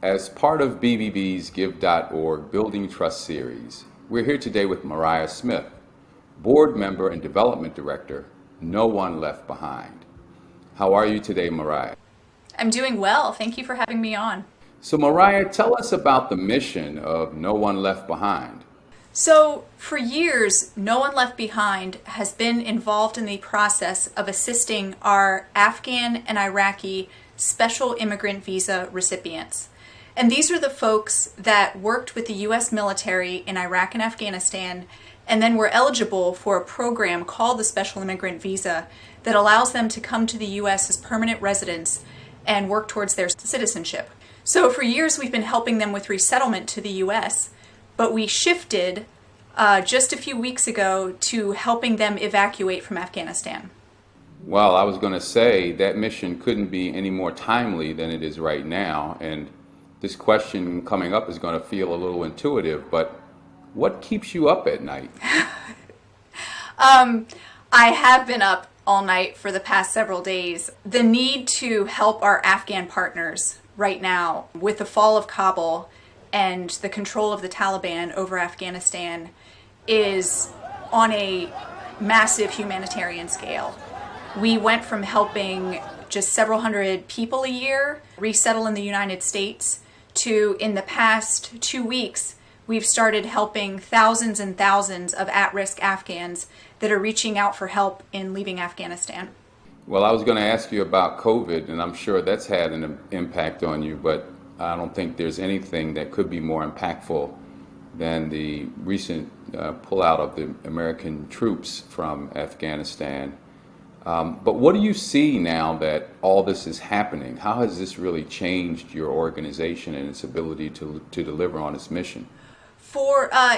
As part of BBB's Give.org Building Trust series, we're here today with Mariah Smith, board member and development director, No One Left Behind. How are you today, Mariah? I'm doing well. Thank you for having me on. So, Mariah, tell us about the mission of No One Left Behind. So, for years, No One Left Behind has been involved in the process of assisting our Afghan and Iraqi special immigrant visa recipients. And these are the folks that worked with the U.S. military in Iraq and Afghanistan and then were eligible for a program called the Special Immigrant Visa that allows them to come to the U.S. as permanent residents and work towards their citizenship. So for years we've been helping them with resettlement to the U.S., but we shifted just a few weeks ago to helping them evacuate from Afghanistan. Well, I was going to say that mission couldn't be any more timely than it is right now, and this question coming up is going to feel a little intuitive, but what keeps you up at night? I have been up all night for the past several days. The need to help our Afghan partners right now with the fall of Kabul and the control of the Taliban over Afghanistan is on a massive humanitarian scale. We went from helping just several hundred people a year resettle in the United States to, in the past 2 weeks, we've started helping thousands and thousands of at-risk Afghans that are reaching out for help in leaving Afghanistan. Well, I was going to ask you about COVID, and I'm sure that's had an impact on you, but I don't think there's anything that could be more impactful than the recent pullout of the American troops from Afghanistan. But what do you see now that all this is happening? How has this really changed your organization and its ability to deliver on its mission?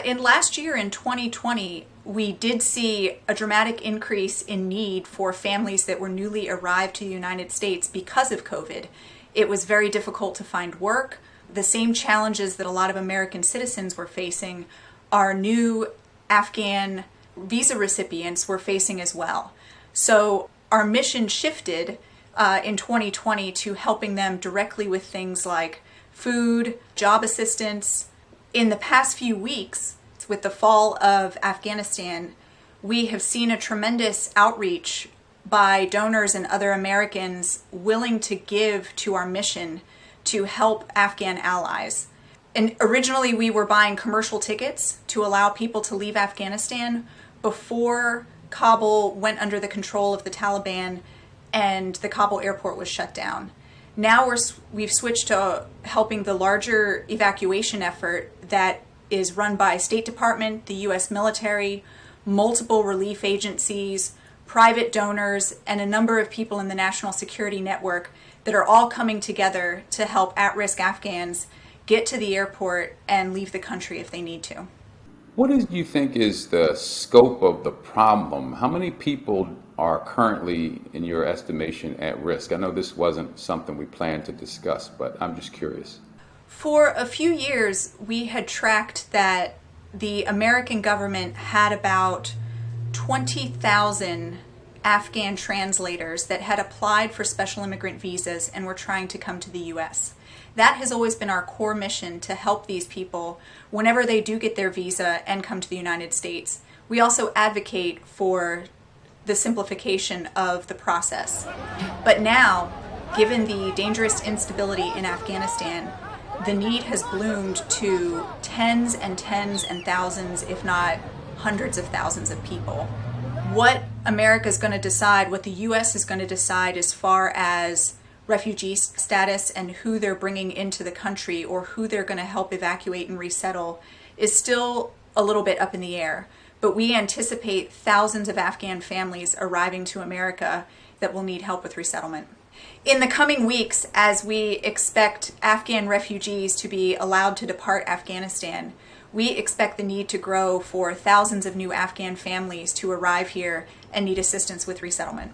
In last year, in 2020, we did see a dramatic increase in need for families that were newly arrived to the United States because of COVID. It was very difficult to find work. The same challenges that a lot of American citizens were facing, our new Afghan visa recipients were facing as well. So our mission shifted in 2020 to helping them directly with things like food, job assistance. In the past few weeks, with the fall of Afghanistan, we have seen a tremendous outreach by donors and other Americans willing to give to our mission to help Afghan allies. And originally we were buying commercial tickets to allow people to leave Afghanistan before Kabul went under the control of the Taliban and the Kabul airport was shut down. Now we've switched to helping the larger evacuation effort that is run by State Department, the U.S. military, multiple relief agencies, private donors, and a number of people in the national security network that are all coming together to help at-risk Afghans get to the airport and leave the country if they need to. What do you think is the scope of the problem? How many people are currently, in your estimation, at risk? I know this wasn't something we planned to discuss, but I'm just curious. For a few years, we had tracked that the American government had about 20,000 Afghan translators that had applied for special immigrant visas and were trying to come to the U.S. That has always been our core mission, to help these people whenever they do get their visa and come to the United States. We also advocate for the simplification of the process. But now, given the dangerous instability in Afghanistan, the need has bloomed to tens and tens and thousands, if not hundreds of thousands of people. What America is going to decide, what the U.S. is going to decide as far as refugee status and who they're bringing into the country or who they're going to help evacuate and resettle, is still a little bit up in the air. But we anticipate thousands of Afghan families arriving to America that will need help with resettlement. In the coming weeks, as we expect Afghan refugees to be allowed to depart Afghanistan, we expect the need to grow for thousands of new Afghan families to arrive here and need assistance with resettlement.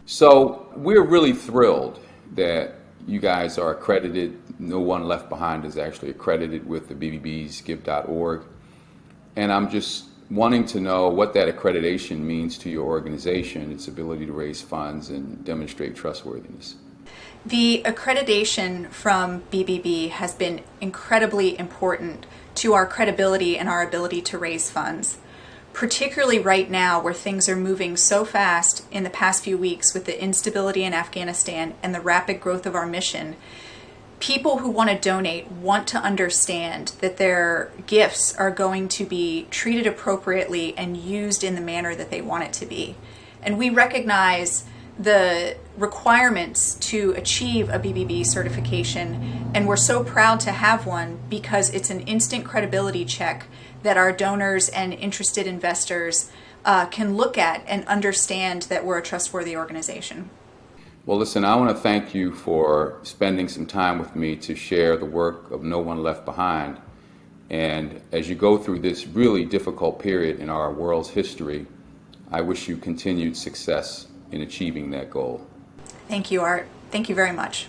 So we're really thrilled that you guys are accredited. No One Left Behind is actually accredited with the BBB's Give.org. And I'm just wanting to know what that accreditation means to your organization, its ability to raise funds and demonstrate trustworthiness. The accreditation from BBB has been incredibly important to our credibility and our ability to raise funds, particularly right now where things are moving so fast in the past few weeks with the instability in Afghanistan and the rapid growth of our mission. People who want to donate want to understand that their gifts are going to be treated appropriately and used in the manner that they want it to be. And we recognize the requirements to achieve a BBB certification, and we're so proud to have one because it's an instant credibility check that our donors and interested investors can look at and understand that we're a trustworthy organization. Well, listen, I want to thank you for spending some time with me to share the work of No One Left Behind. And as you go through this really difficult period in our world's history, I wish you continued success in achieving that goal. Thank you, Art. Thank you very much.